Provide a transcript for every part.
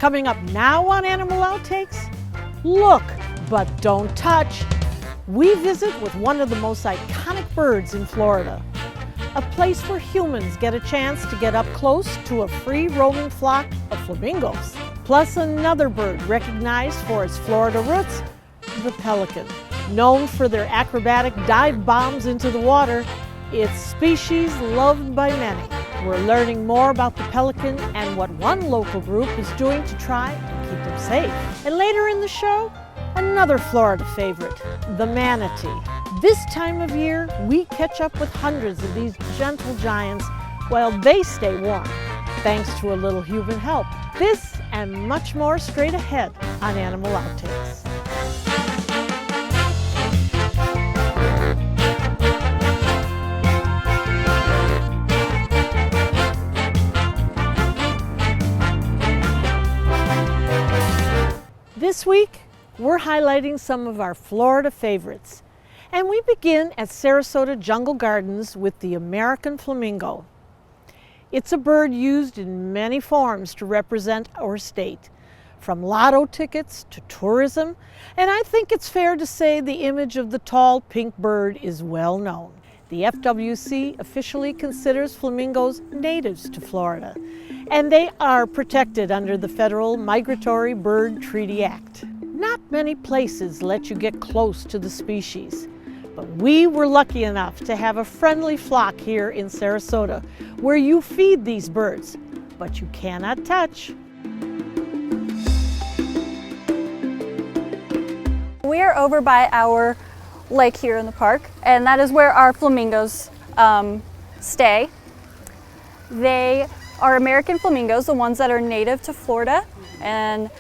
Coming up now on Animal Outtakes, look, but don't touch. We visit with one of the most iconic birds in Florida, a place where humans get a chance to get up close to a free-roaming flock of flamingos. Plus another bird recognized for its Florida roots, the pelican. Known for their acrobatic dive bombs into the water, it's species loved by many. We're learning more about the pelican and what one local group is doing to try and keep them safe. And later in the show, another Florida favorite, the manatee. This time of year, we catch up with hundreds of these gentle giants while they stay warm, thanks to a little human help. This and much more straight ahead on Animal Outtakes. This week, we're highlighting some of our Florida favorites. And we begin at Sarasota Jungle Gardens with the American flamingo. It's a bird used in many forms to represent our state, from lotto tickets to tourism, and I think it's fair to say the image of the tall pink bird is well known. The FWC officially considers flamingos natives to Florida, and they are protected under the Federal Migratory Bird Treaty Act. Not many places let you get close to the species, but we were lucky enough to have a friendly flock here in Sarasota where you feed these birds, but you cannot touch. We are over by our lake here in the park, and that is where our flamingos stay. They are American flamingos, the ones that are native to Florida and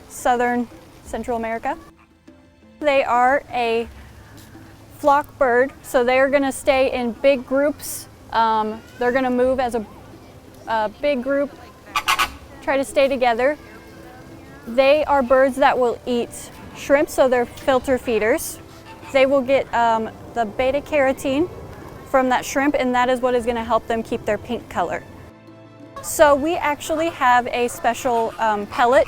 southern Central America. They are a flock bird, so they are going to stay in big groups. They're going to move as a big group, try to stay together. They are birds that will eat shrimp, so they're filter feeders. They will get the beta carotene from that shrimp, and that is what is going to help them keep their pink color. So we actually have a special pellet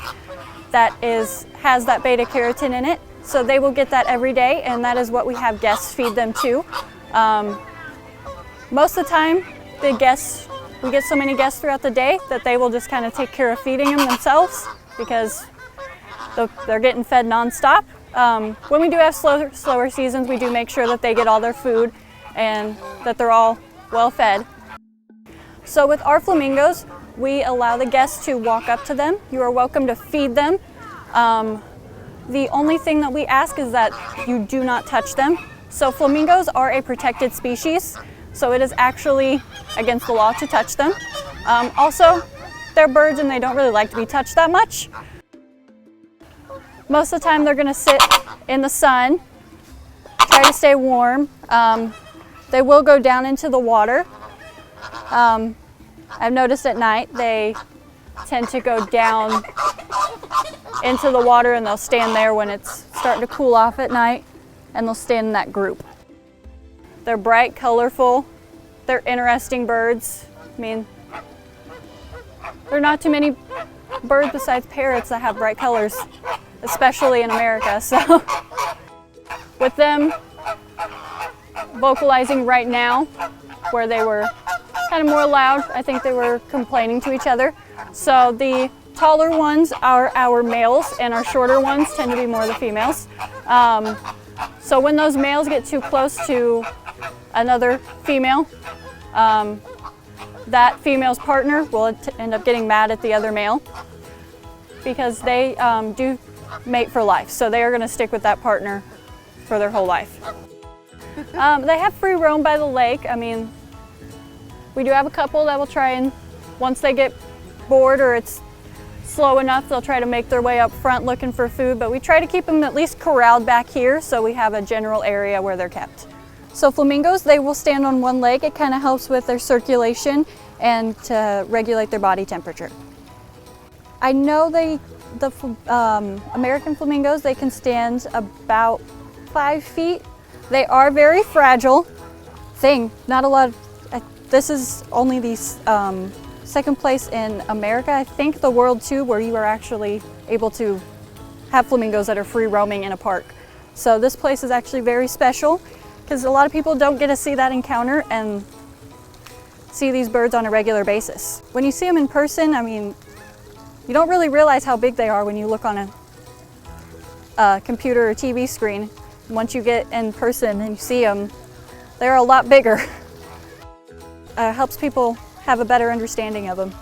that has that beta carotene in it. So they will get that every day, and that is what we have guests feed them too. Most of the time, we get so many guests throughout the day that they will just kind of take care of feeding them themselves because they're getting fed nonstop. When we do have slower seasons, we do make sure that they get all their food and that they're all well fed. So with our flamingos, we allow the guests to walk up to them. You are welcome to feed them. The only thing that we ask is that you do not touch them. So flamingos are a protected species, so it is actually against the law to touch them. Also, they're birds and they don't really like to be touched that much. Most of the time they're going to sit in the sun, try to stay warm. They will go down into the water. I've noticed at night they tend to go down into the water and they'll stand there when it's starting to cool off at night, and they'll stand in that group. They're bright, colorful, they're interesting birds. I mean, there are not too many birds besides parrots that have bright colors, especially in America. So with them vocalizing right now, where they were kind of more loud, I think they were complaining to each other. So the taller ones are our males, and our shorter ones tend to be more the females. So when those males get too close to another female, that female's partner will end up getting mad at the other male because they do mate for life. So they are going to stick with that partner for their whole life. They have free roam by the lake. I mean, we do have a couple that will try and, once they get bored or it's slow enough, they'll try to make their way up front looking for food, but we try to keep them at least corralled back here so we have a general area where they're kept. So flamingos, they will stand on one leg. It kind of helps with their circulation and to regulate their body temperature. I know the American flamingos, they can stand about 5 feet. They are very fragile. Not a lot of, this is only the second place in America, I think the world too, where you are actually able to have flamingos that are free roaming in a park. So this place is actually very special because a lot of people don't get to see that encounter and see these birds on a regular basis. When you see them in person, I mean, you don't really realize how big they are when you look on a computer or TV screen. Once you get in person and you see them, they're a lot bigger. Helps people have a better understanding of them.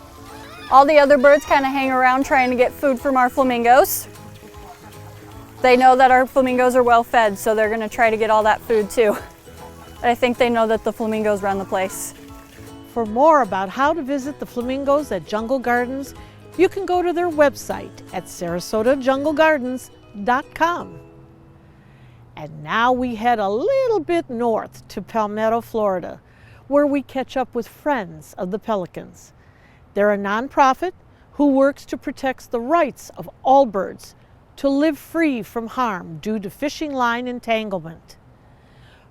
All the other birds kind of hang around trying to get food from our flamingos. They know that our flamingos are well fed, so they're going to try to get all that food too. I think they know that the flamingos run the place. For more about how to visit the flamingos at Jungle Gardens, you can go to their website at sarasotajunglegardens.com. And now we head a little bit north to Palmetto, Florida, where we catch up with Friends of the Pelicans. They're a nonprofit who works to protect the rights of all birds to live free from harm due to fishing line entanglement.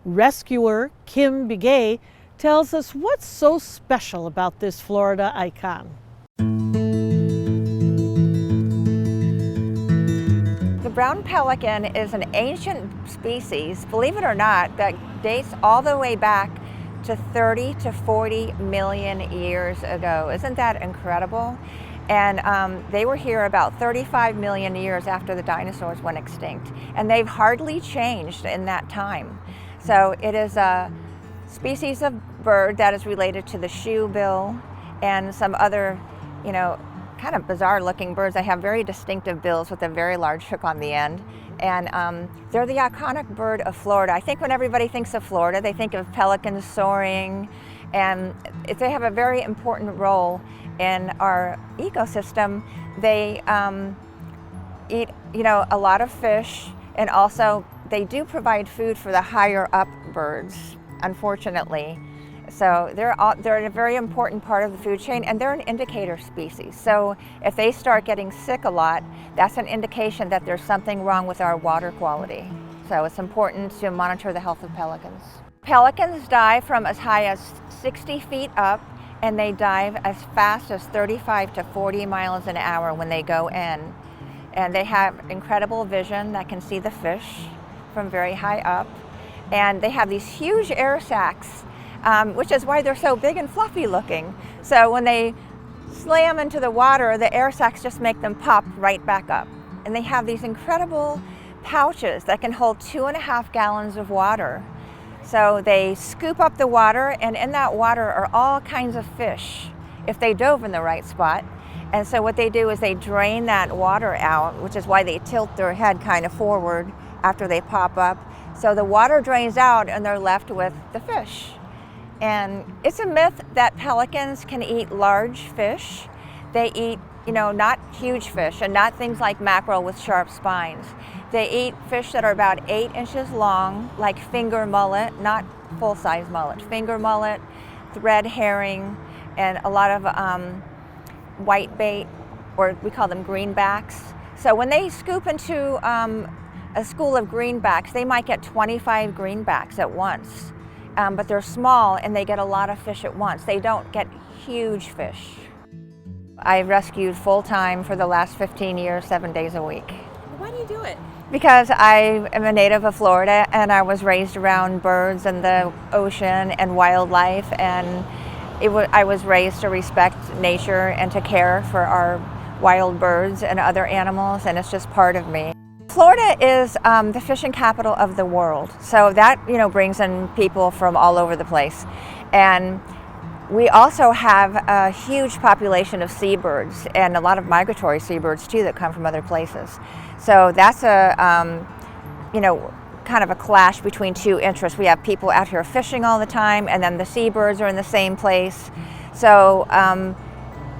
Rescuer Kim Begay tells us what's so special about this Florida icon. The brown pelican is an ancient species, believe it or not, that dates all the way back to 30 to 40 million years ago. Isn't that incredible? And they were here about 35 million years after the dinosaurs went extinct. And they've hardly changed in that time. So it is a species of bird that is related to the shoebill and some other, kind of bizarre looking birds that have very distinctive bills with a very large hook on the end. And they're the iconic bird of Florida. I think when everybody thinks of Florida, they think of pelicans soaring, and they have a very important role in our ecosystem. They eat, a lot of fish, and also they do provide food for the higher up birds, unfortunately. So they're a very important part of the food chain, and they're an indicator species. So if they start getting sick a lot, that's an indication that there's something wrong with our water quality. So it's important to monitor the health of pelicans. Pelicans dive from as high as 60 feet up, and they dive as fast as 35 to 40 miles an hour when they go in. And they have incredible vision that can see the fish from very high up. And they have these huge air sacs, which is why they're so big and fluffy looking. So when they slam into the water, the air sacs just make them pop right back up. And they have these incredible pouches that can hold 2.5 gallons of water. So they scoop up the water, and in that water are all kinds of fish if they dove in the right spot. And so what they do is they drain that water out, which is why they tilt their head kind of forward after they pop up. So the water drains out and they're left with the fish. And it's a myth that pelicans can eat large fish. They eat, not huge fish and not things like mackerel with sharp spines. They eat fish that are about 8 inches long, like finger mullet, not full-size mullet, finger mullet, red herring, and a lot of whitebait, or we call them greenbacks. So when they scoop into a school of greenbacks, they might get 25 greenbacks at once. But they're small and they get a lot of fish at once. They don't get huge fish. I've rescued full-time for the last 15 years, 7 days a week. Why do you do it? Because I am a native of Florida, and I was raised around birds and the ocean and wildlife, and I was raised to respect nature and to care for our wild birds and other animals, and it's just part of me. Florida is the fishing capital of the world, so that brings in people from all over the place. And we also have a huge population of seabirds and a lot of migratory seabirds too that come from other places. So that's a kind of a clash between two interests. We have people out here fishing all the time, and then the seabirds are in the same place. So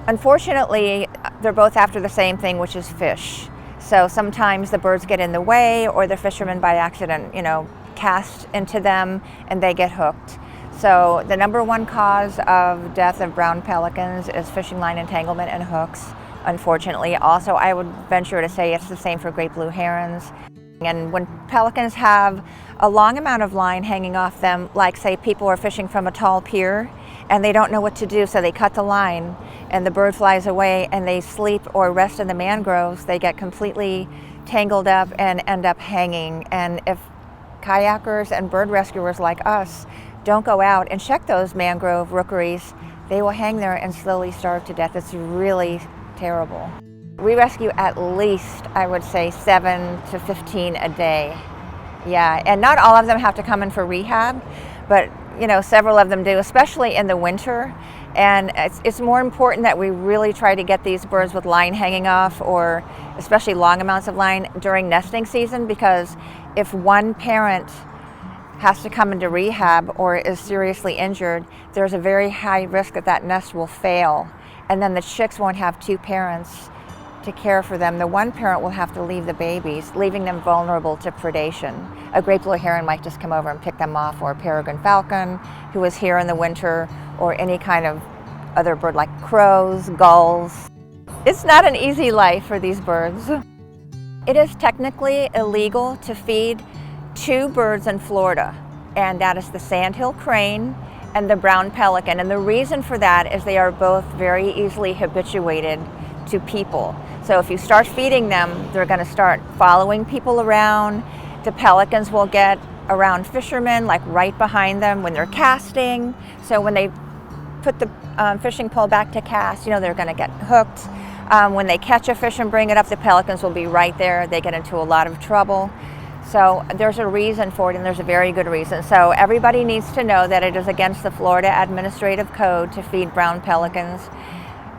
unfortunately, they're both after the same thing, which is fish. So sometimes the birds get in the way, or the fishermen by accident, cast into them and they get hooked. So the number one cause of death of brown pelicans is fishing line entanglement and hooks, unfortunately. Also, I would venture to say it's the same for great blue herons. And when pelicans have a long amount of line hanging off them, like say people are fishing from a tall pier and they don't know what to do, so they cut the line and the bird flies away and they sleep or rest in the mangroves. They get completely tangled up and end up hanging. And if kayakers and bird rescuers like us don't go out and check those mangrove rookeries, they will hang there and slowly starve to death. It's really terrible. We rescue at least, I would say, 7 to 15 a day. Yeah, and not all of them have to come in for rehab, but several of them do, especially in the winter. And it's more important that we really try to get these birds with line hanging off, or especially long amounts of line during nesting season, because if one parent has to come into rehab or is seriously injured, there's a very high risk that that nest will fail, and then the chicks won't have two parents to care for them. The one parent will have to leave the babies, leaving them vulnerable to predation. A great blue heron might just come over and pick them off, or a peregrine falcon who is here in the winter, or any kind of other bird like crows, gulls. It's not an easy life for these birds. It is technically illegal to feed 2 birds in Florida, and that is the sandhill crane and the brown pelican. And the reason for that is they are both very easily habituated to people. So if you start feeding them, they're going to start following people around. The pelicans will get around fishermen, like right behind them when they're casting. So when they put the fishing pole back to cast, they're going to get hooked. When they catch a fish and bring it up, the pelicans will be right there. They get into a lot of trouble. So there's a reason for it, and there's a very good reason. So everybody needs to know that it is against the Florida Administrative Code to feed brown pelicans.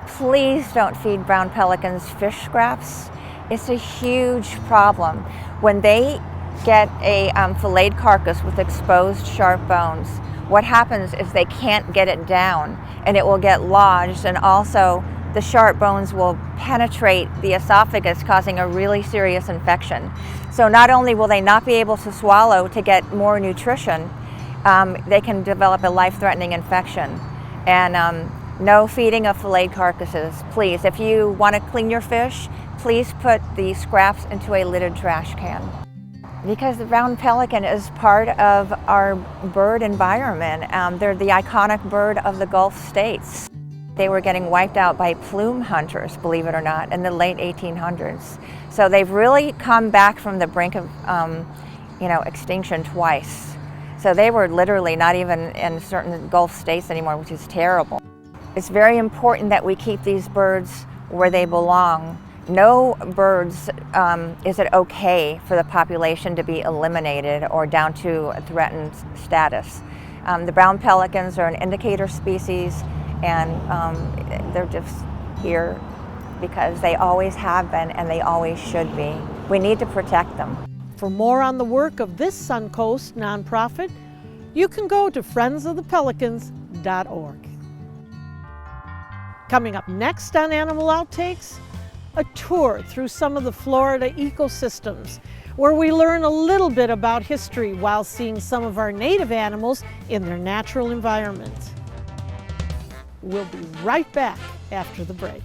Please don't feed brown pelicans fish scraps. It's a huge problem. When they get a filleted carcass with exposed sharp bones, what happens is they can't get it down, and it will get lodged, and also the sharp bones will penetrate the esophagus, causing a really serious infection. So not only will they not be able to swallow to get more nutrition, they can develop a life-threatening infection. And no feeding of filleted carcasses, please. If you want to clean your fish, please put the scraps into a lidded trash can. Because the brown pelican is part of our bird environment. They're the iconic bird of the Gulf states. They were getting wiped out by plume hunters, believe it or not, in the late 1800s. So they've really come back from the brink of extinction twice. So they were literally not even in certain Gulf states anymore, which is terrible. It's very important that we keep these birds where they belong. No birds is it okay for the population to be eliminated or down to a threatened status. The brown pelicans are an indicator species, and they're just here because they always have been and they always should be. We need to protect them. For more on the work of this Suncoast nonprofit, you can go to friendsofthepelicans.org. Coming up next on Animal Outtakes, a tour through some of the Florida ecosystems, where we learn a little bit about history while seeing some of our native animals in their natural environment. We'll be right back after the break.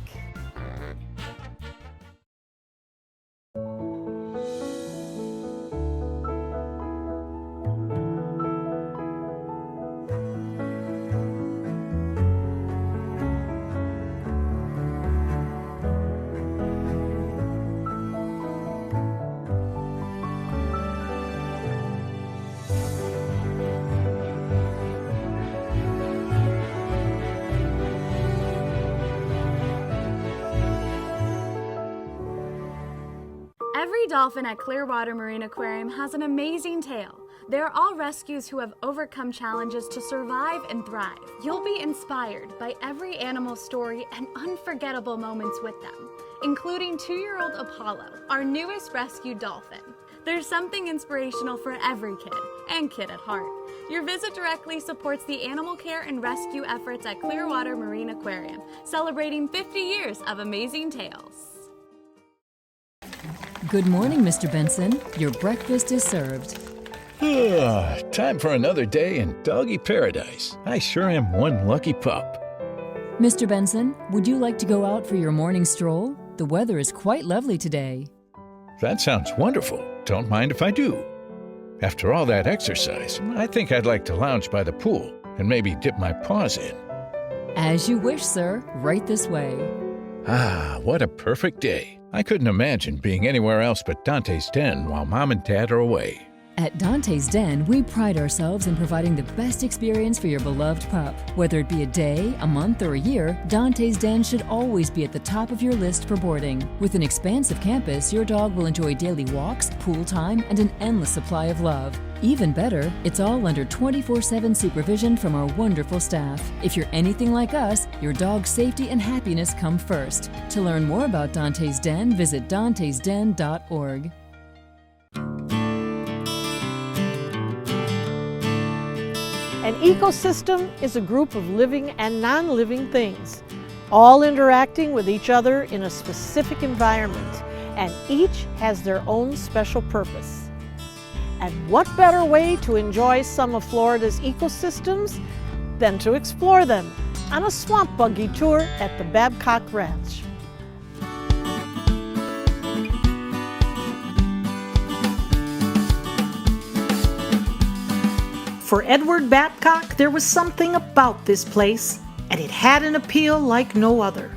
Every dolphin at Clearwater Marine Aquarium has an amazing tale. They're all rescues who have overcome challenges to survive and thrive. You'll be inspired by every animal story and unforgettable moments with them, including 2-year-old Apollo, our newest rescued dolphin. There's something inspirational for every kid, and kid at heart. Your visit directly supports the animal care and rescue efforts at Clearwater Marine Aquarium, celebrating 50 years of amazing tales. Good morning, Mr. Benson. Your breakfast is served. Time for another day in doggy paradise. I sure am one lucky pup. Mr. Benson, would you like to go out for your morning stroll? The weather is quite lovely today. That sounds wonderful. Don't mind if I do. After all that exercise, I think I'd like to lounge by the pool and maybe dip my paws in. As you wish, sir. Right this way. Ah, what a perfect day. I couldn't imagine being anywhere else but Dante's Den while Mom and Dad are away. At Dante's Den, we pride ourselves in providing the best experience for your beloved pup. Whether it be a day, a month, or a year, Dante's Den should always be at the top of your list for boarding. With an expansive campus, your dog will enjoy daily walks, pool time, and an endless supply of love. Even better, it's all under 24/7 supervision from our wonderful staff. If you're anything like us, your dog's safety and happiness come first. To learn more about Dante's Den, visit dantesden.org. An ecosystem is a group of living and non-living things, all interacting with each other in a specific environment, and each has their own special purpose. And what better way to enjoy some of Florida's ecosystems than to explore them on a swamp buggy tour at the Babcock Ranch. For Edward Babcock, there was something about this place, and it had an appeal like no other.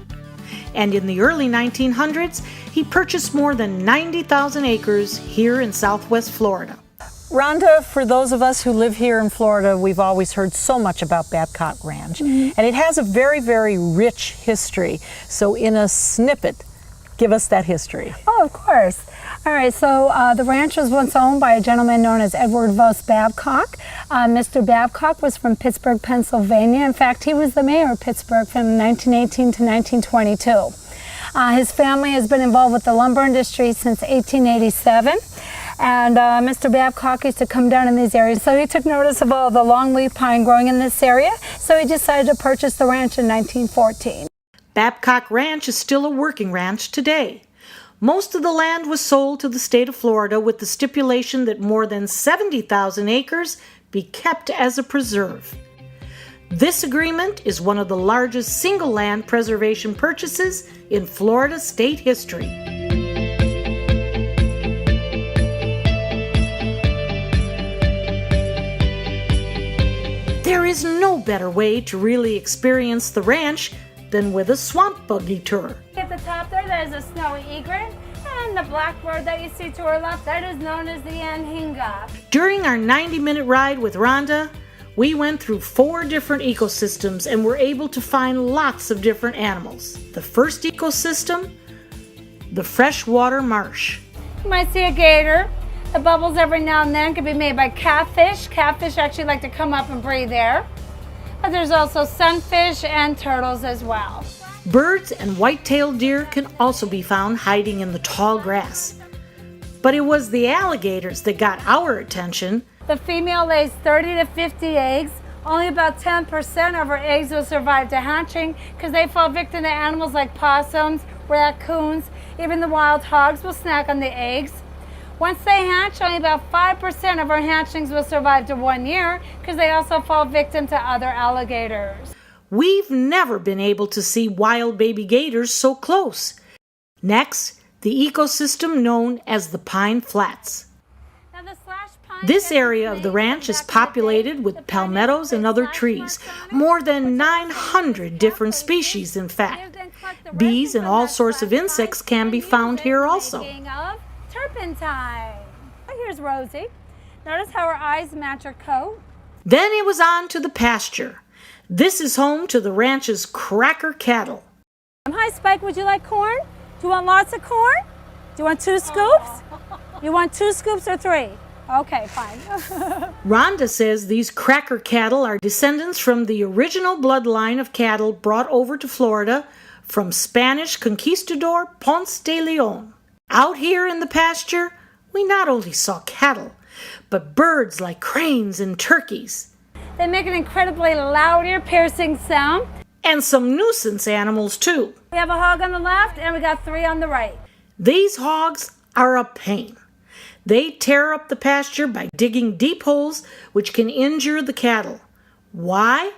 And in the early 1900s, he purchased more than 90,000 acres here in Southwest Florida. Rhonda, for those of us who live here in Florida, we've always heard so much about Babcock Ranch, and it has a very, very rich history. So in a snippet, give us that history. Oh, of course. All right, so the ranch was once owned by a gentleman known as Edward Vos Babcock. Mr. Babcock was from Pittsburgh, Pennsylvania. In fact, he was the mayor of Pittsburgh from 1918 to 1922. His family has been involved with the lumber industry since 1887. And Mr. Babcock used to come down in these areas, so he took notice of all the longleaf pine growing in this area, so he decided to purchase the ranch in 1914. Babcock Ranch is still a working ranch today. Most of the land was sold to the state of Florida with the stipulation that more than 70,000 acres be kept as a preserve. This agreement is one of the largest single land preservation purchases in Florida state history. There is no better way to really experience the ranch than with a swamp buggy tour. At the top there, there's a snowy egret, and the blackbird that you see to our left, that is known as the anhinga. During our 90-minute ride with Rhonda, we went through 4 different ecosystems and were able to find lots of different animals. The first ecosystem, the freshwater marsh. You might see a gator. The bubbles every now and then can be made by catfish. Catfish actually like to come up and breathe there. But there's also sunfish and turtles as well. Birds and white-tailed deer can also be found hiding in the tall grass. But it was the alligators that got our attention. The female lays 30 to 50 eggs. Only about 10% of her eggs will survive to hatching because they fall victim to animals like possums, raccoons, even the wild hogs will snack on the eggs. Once they hatch, only about 5% of our hatchlings will survive to 1 year because they also fall victim to other alligators. We've never been able to see wild baby gators so close. Next, the ecosystem known as the Pine Flats. Now, the slash pine This area of the ranch is populated with palmettos and other trees, more than 900 different species in fact. Bees and all sorts of insects can be found here also. Turpentine. Oh, here's Rosie. Notice how her eyes match her coat. Then it was on to the pasture. This is home to the ranch's cracker cattle. Hi, Spike. Would you like corn? Do you want lots of corn? Do you want 2 scoops? You want 2 scoops or 3? Okay, fine. Rhonda says these cracker cattle are descendants from the original bloodline of cattle brought over to Florida from Spanish conquistador Ponce de Leon. Out here in the pasture, we not only saw cattle, but birds like cranes and turkeys. They make an incredibly loud, ear-piercing sound. And some nuisance animals too. We have a hog on the left and we got 3 on the right. These hogs are a pain. They tear up the pasture by digging deep holes which can injure the cattle. Why?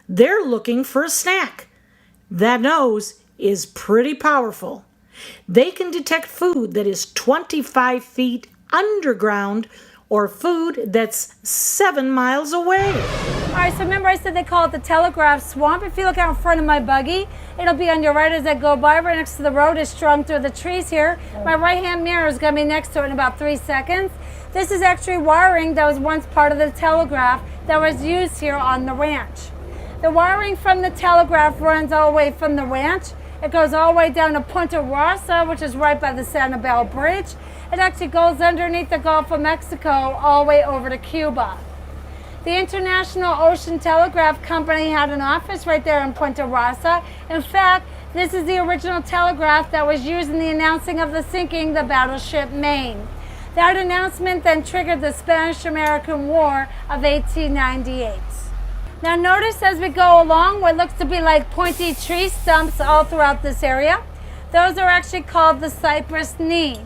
They're looking for a snack. That nose is pretty powerful. They can detect food that is 25 feet underground or food that's 7 miles away. All right, so remember I said they call it the Telegraph Swamp. If you look out in front of my buggy, it'll be on your right as I go by. Right next to the road is strung through the trees here. My right-hand mirror is going to be next to it in about 3 seconds. This is actually wiring that was once part of the telegraph that was used here on the ranch. The wiring from the telegraph runs all the way from the ranch. It goes all the way down to Punta Rasa, which is right by the Sanibel Bridge. It actually goes underneath the Gulf of Mexico all the way over to Cuba. The International Ocean Telegraph Company had an office right there in Punta Rasa. In fact, this is the original telegraph that was used in the announcing of the sinking the battleship Maine. That announcement then triggered the Spanish-American War of 1898. Now notice as we go along what looks to be like pointy tree stumps all throughout this area. Those are actually called the cypress knee.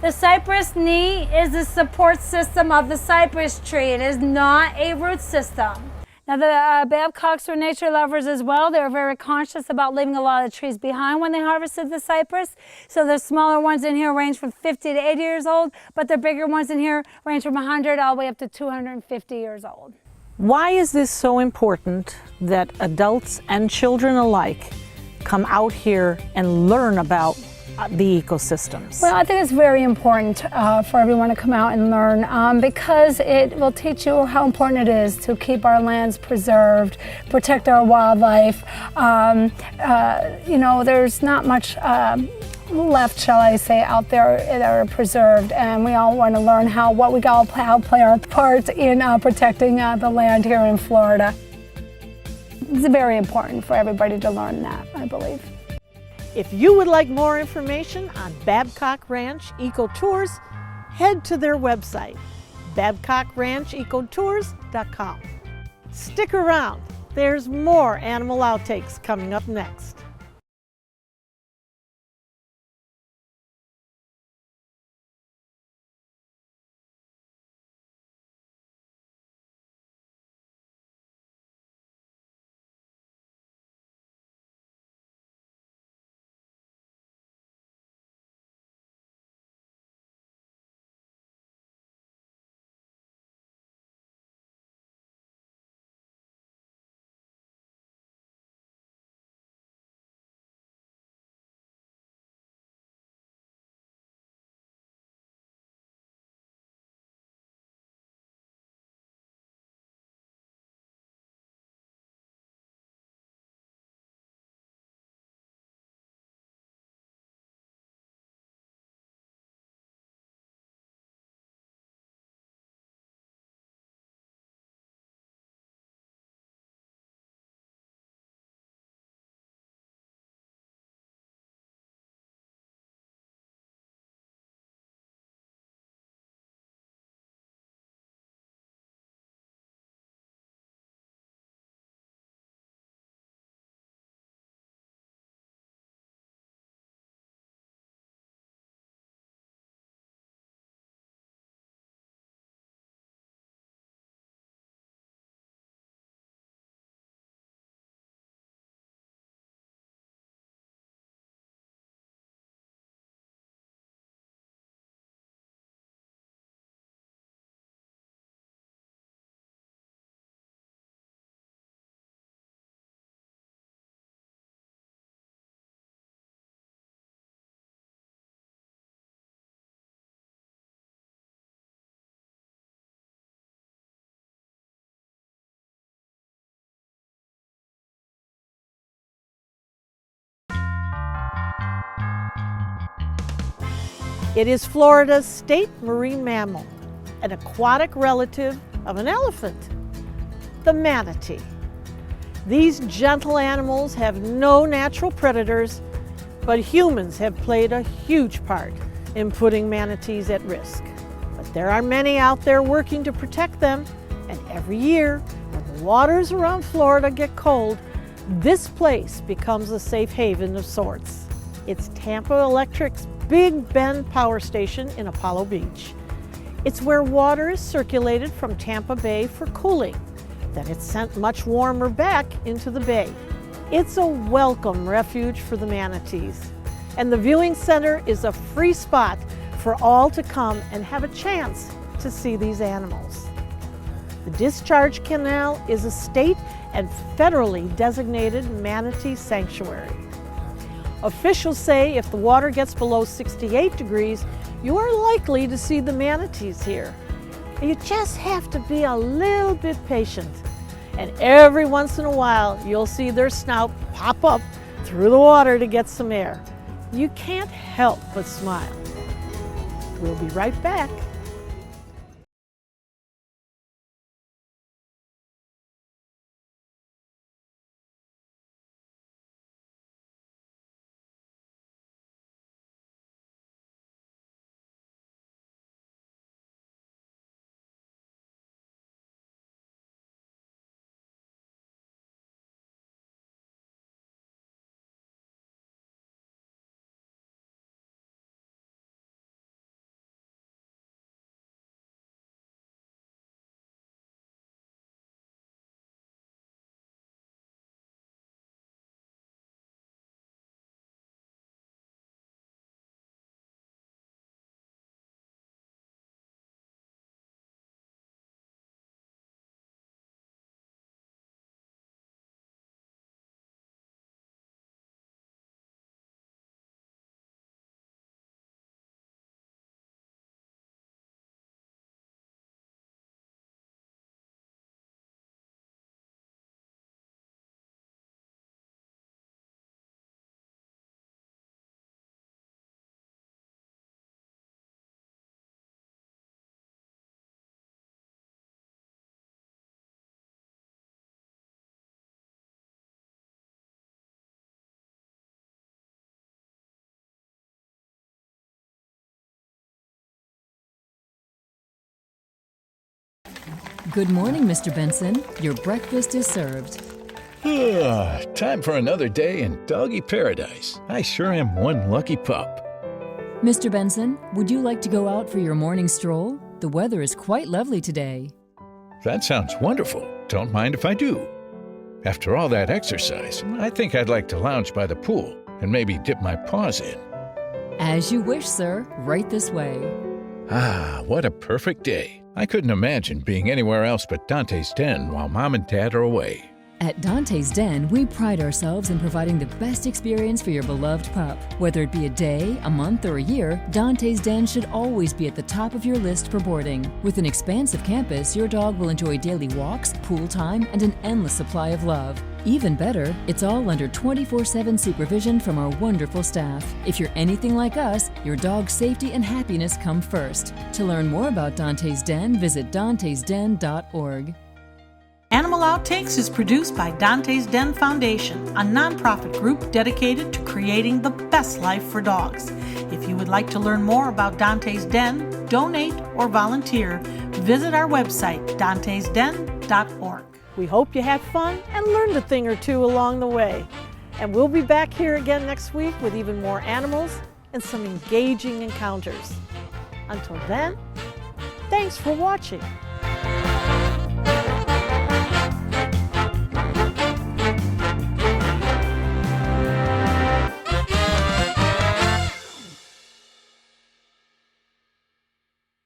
The cypress knee is the support system of the cypress tree. It is not a root system. Now the Babcocks were nature lovers as well. They were very conscious about leaving a lot of trees behind when they harvested the cypress. So the smaller ones in here range from 50 to 80 years old, but the bigger ones in here range from 100 all the way up to 250 years old. Why is this so important that adults and children alike come out here and learn about the ecosystems? Well, I think it's very important for everyone to come out and learn because it will teach you how important it is to keep our lands preserved, protect our wildlife. You know, there's not much left, shall I say, out there that are preserved, and we all want to learn how we all play our part in protecting the land here in Florida. It's very important for everybody to learn that, I believe. If you would like more information on Babcock Ranch Eco Tours, head to their website, babcockranchecotours.com. Stick around, there's more animal outtakes coming up next. It is Florida's state marine mammal, an aquatic relative of an elephant, the manatee. These gentle animals have no natural predators, but humans have played a huge part in putting manatees at risk. But there are many out there working to protect them, and every year, when the waters around Florida get cold, this place becomes a safe haven of sorts. It's Tampa Electric's Big Bend Power Station in Apollo Beach. It's where water is circulated from Tampa Bay for cooling. Then it's sent much warmer back into the bay. It's a welcome refuge for the manatees. And the viewing center is a free spot for all to come and have a chance to see these animals. The discharge canal is a state and federally designated manatee sanctuary. Officials say if the water gets below 68 degrees, you are likely to see the manatees here. You just have to be a little bit patient. And every once in a while, you'll see their snout pop up through the water to get some air. You can't help but smile. We'll be right back. Good morning, Mr. Benson. Your breakfast is served. Time for another day in doggy paradise. I sure am one lucky pup. Mr. Benson, would you like to go out for your morning stroll? The weather is quite lovely today. That sounds wonderful. Don't mind if I do. After all that exercise, I think I'd like to lounge by the pool and maybe dip my paws in. As you wish, sir. Right this way. What a perfect day. I couldn't imagine being anywhere else but Dante's Den while Mom and Dad are away. At Dante's Den, we pride ourselves in providing the best experience for your beloved pup. Whether it be a day, a month, or a year, Dante's Den should always be at the top of your list for boarding. With an expansive campus, your dog will enjoy daily walks, pool time, and an endless supply of love. Even better, it's all under 24/7 supervision from our wonderful staff. If you're anything like us, your dog's safety and happiness come first. To learn more about Dante's Den, visit dantesden.org. Animal Outtakes is produced by Dante's Den Foundation, a nonprofit group dedicated to creating the best life for dogs. If you would like to learn more about Dante's Den, donate, or volunteer, visit our website, dantesden.org. We hope you had fun and learned a thing or two along the way. And we'll be back here again next week with even more animals and some engaging encounters. Until then, thanks for watching.